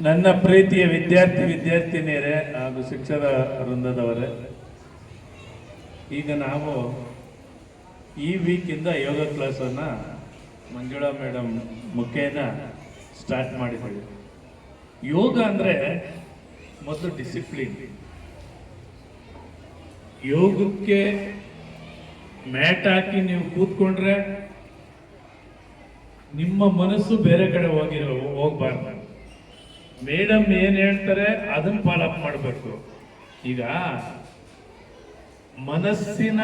ನನ್ನ ಪ್ರೀತಿಯ ವಿದ್ಯಾರ್ಥಿನಿಯರೇ ಹಾಗೂ ಶಿಕ್ಷಕ ವೃಂದದವರೇ, ಈಗ ನಾವು ಈ ವೀಕಿಂದ ಯೋಗ ಕ್ಲಾಸನ್ನು ಮಂಜುಳಾ ಮೇಡಮ್ ಮುಖೇನ ಸ್ಟಾರ್ಟ್ ಮಾಡಿದ್ದೀವಿ. ಯೋಗ ಅಂದರೆ ಮೊದಲು ಡಿಸಿಪ್ಲಿನ್. ಯೋಗಕ್ಕೆ ಮ್ಯಾಟ್ ಹಾಕಿ ನೀವು ಕೂತ್ಕೊಂಡ್ರೆ ನಿಮ್ಮ ಮನಸ್ಸು ಬೇರೆ ಕಡೆ ಹೋಗ್ಬಾರ್ದು. ಮೇಡಮ್ ಏನು ಹೇಳ್ತಾರೆ ಅದನ್ನು ಫಾಲೋಅಪ್ ಮಾಡಬೇಕು. ಈಗ ಮನಸ್ಸಿನ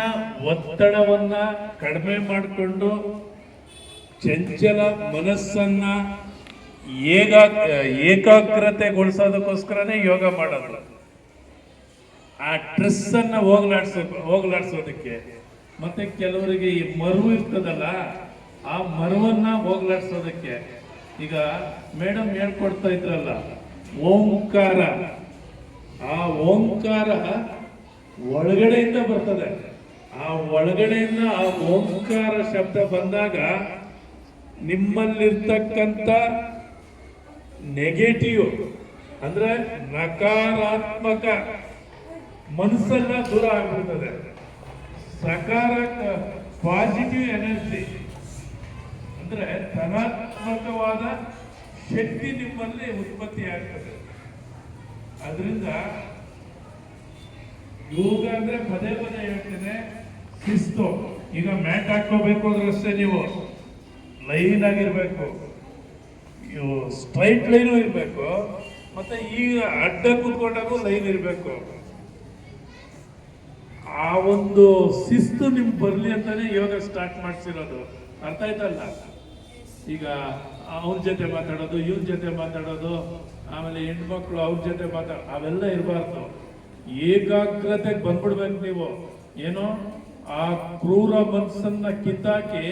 ಒತ್ತಡವನ್ನ ಕಡಿಮೆ ಮಾಡಿಕೊಂಡು ಚಂಚಲ ಮನಸ್ಸನ್ನ ಏಕಾಗ್ರತೆಗೊಳಿಸೋದಕ್ಕೋಸ್ಕರನೇ ಯೋಗ ಮಾಡೋದು. ಆ ಸ್ಟ್ರೆಸ್ ಅನ್ನ ಹೋಗ್ಲಾಡ್ಸೋದಕ್ಕೆ. ಮತ್ತೆ ಕೆಲವರಿಗೆ ಈ ಮರುವು ಇರ್ತದಲ್ಲ, ಆ ಮರುವನ್ನ ಹೋಗ್ಲಾಡ್ಸೋದಕ್ಕೆ. ಈಗ ಮೇಡಮ್ ಹೇಳ್ಕೊಡ್ತಾ ಇದ್ರಲ್ಲ, ಓಂಕಾರ. ಆ ಓಂಕಾರ ಒಳಗಡೆಯಿಂದ ಬರ್ತದೆ. ಆ ಒಳಗಡೆಯಿಂದ ಆ ಓಂಕಾರ ಶಬ್ದ ಬಂದಾಗ ನಿಮ್ಮಲ್ಲಿರ್ತಕ್ಕಂಥ ನೆಗೆಟಿವ್ ಅಂದ್ರೆ ನಕಾರಾತ್ಮಕ ಮನಸ್ಸೆಲ್ಲ ದೂರ ಆಗ್ಬಿಡ್ತದೆ. ಪಾಸಿಟಿವ್ ಎನರ್ಜಿ ಅಂದ್ರೆ ಧನಾತ್ಮಕವಾದ ಶಕ್ತಿ ನಿಮ್ಮಲ್ಲಿ ಉತ್ಪತ್ತಿ ಆಗ್ತದೆ. ಅದರಿಂದ ಯೋಗ ಅಂದ್ರೆ ಪದೇ ಪದೇ ಹೇಳ್ತೇನೆ, ಶಿಸ್ತು. ಈಗ ಮ್ಯಾಟ್ ಹಾಕೋಬೇಕು ಅಂದ್ರೆ ಅಷ್ಟೇ, ನೀವು ಲೈನ್ ಆಗಿರ್ಬೇಕು, ಸ್ಟ್ರೈಟ್ ಲೈನು ಇರಬೇಕು. ಮತ್ತೆ ಈಗ ಅಡ್ಡ ಕೂತ್ಕೊಂಡಾಗೂ ಲೈನ್ ಇರಬೇಕು. ಆ ಒಂದು ಶಿಸ್ತು ನಿಮ್ಗೆ ಬರ್ಲಿ ಅಂತಾನೆ ಯೋಗ ಸ್ಟಾರ್ಟ್ ಮಾಡಿಸಿರೋದು. ಅರ್ಥ ಆಯ್ತಲ್ಲ? ಈಗ ಅವ್ರ ಜೊತೆ ಮಾತಾಡೋದು, ಇವ್ರ ಜೊತೆ ಮಾತಾಡೋದು, ಆಮೇಲೆ ಹೆಣ್ಮಕ್ಳು ಅವ್ರ ಜೊತೆ ಅವೆಲ್ಲ ಇರಬಾರ್ದು. ಏಕಾಗ್ರತೆಗೆ ಬಂದ್ಬಿಡ್ಬೇಕು ನೀವು. ಏನೋ ಆ ಕ್ರೂರ ಮನಸ್ಸನ್ನ ಕಿತ್ತಾಕಿ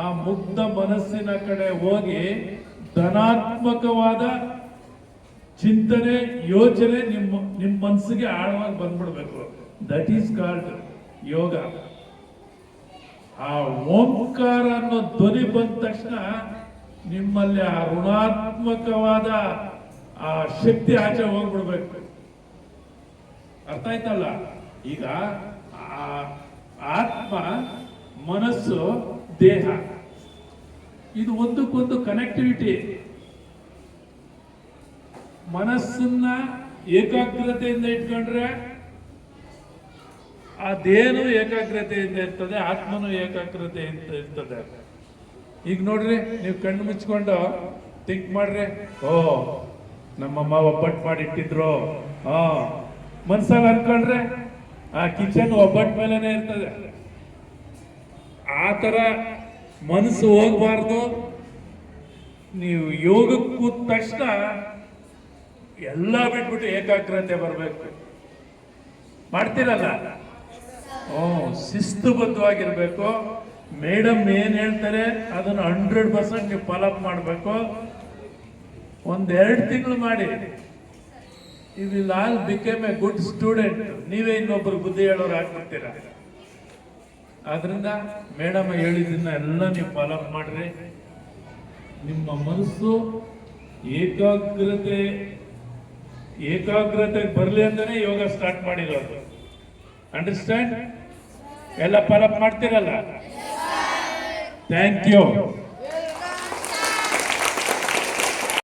ಆ ಮುಗ್ಧ ಮನಸ್ಸಿನ ಕಡೆ ಹೋಗಿ ಧನಾತ್ಮಕವಾದ ಚಿಂತನೆ, ಯೋಚನೆ ನಿಮ್ಮ ಮನಸ್ಸಿಗೆ ಆಳವಾಗಿ ಬಂದ್ಬಿಡ್ಬೇಕು. ದಟ್ ಈಸ್ ಕಾಲ್ಡ್ ಯೋಗ. ಆ ಓಂಕಾರ ಅನ್ನೋ ಧ್ವನಿ ಬಂದ ತಕ್ಷಣ ನಿಮ್ಮಲ್ಲಿ ಆ ಋಣಾತ್ಮಕವಾದ ಆ ಶಕ್ತಿ ಆಚೆ ಹೋಗ್ಬಿಡ್ಬೇಕು. ಅರ್ಥ ಆಯ್ತಲ್ಲ? ಈಗ ಆತ್ಮ, ಮನಸ್ಸು, ದೇಹ, ಇದು ಒಂದಕ್ಕೊಂದು ಕನೆಕ್ಟಿವಿಟಿ. ಮನಸ್ಸನ್ನ ಏಕಾಗ್ರತೆಯಿಂದ ಇಟ್ಕೊಂಡ್ರೆ ಆ ದೇಹನೂ ಏಕಾಗ್ರತೆಯಿಂದ ಇರ್ತದೆ, ಆತ್ಮನೂ ಏಕಾಗ್ರತೆಯಿಂದ ಇರ್ತದೆ. ಈಗ ನೋಡ್ರಿ, ನೀವು ಕಣ್ಣು ಮುಚ್ಕೊಂಡು ಥಿಂಕ್ ಮಾಡ್ರಿ, ಓ ನಮ್ಮಮ್ಮ ಒಬ್ಬಟ್ಟು ಮಾಡಿಟ್ಟಿದ್ರು, ಮನ್ಸಲ್ಲಿ ಅನ್ಕೊಂಡ್ರೆ ಆ ಕಿಚನ್ ಒಬ್ಬಟ್ಟು ಮೇಲೇನೆ ಇರ್ತದೆ. ಆ ತರ ಮನಸ್ಸು ಹೋಗ್ಬಾರ್ದು. ನೀವು ಯೋಗಕ್ಕೆ ಕೂತ ತಕ್ಷಣ ಎಲ್ಲ ಬಿಟ್ಬಿಟ್ಟು ಏಕಾಗ್ರತೆ ಬರಬೇಕು. ಮಾಡ್ತೀರಲ್ಲ? ಶಿಸ್ತುಬದ್ಧವಾಗಿರ್ಬೇಕು. ಮೇಡಮ್ ಏನ್ ಹೇಳ್ತಾರೆ ಅದನ್ನು 100% ನೀವು ಫಾಲೋಅಪ್ ಮಾಡಬೇಕು. 1-2 ತಿಂಗಳು ಮಾಡಿ. You will all become a good student. ನೀವೇ ಇನ್ನೊಬ್ಬರು ಬುದ್ಧಿ ಹೇಳೋರು ಆಗ್ಬಿಡ್ತೀರ. ಆದ್ರಿಂದ ಮೇಡಮ್ ಹೇಳಿದ್ದನ್ನ ಎಲ್ಲ ನೀವು ಫಾಲೋಅಪ್ ಮಾಡ್ರಿ. ನಿಮ್ಮ ಮನಸ್ಸು ಏಕಾಗ್ರತೆ ಬರಲಿ ಅಂತಾನೆ ಯೋಗ ಸ್ಟಾರ್ಟ್ ಮಾಡಿರೋದು. ಅಂಡರ್ಸ್ಟ್ಯಾಂಡ್? ಎಲ್ಲ ಫಾಲೋಅಪ್ ಮಾಡ್ತೀರಲ್ಲ? Thank you.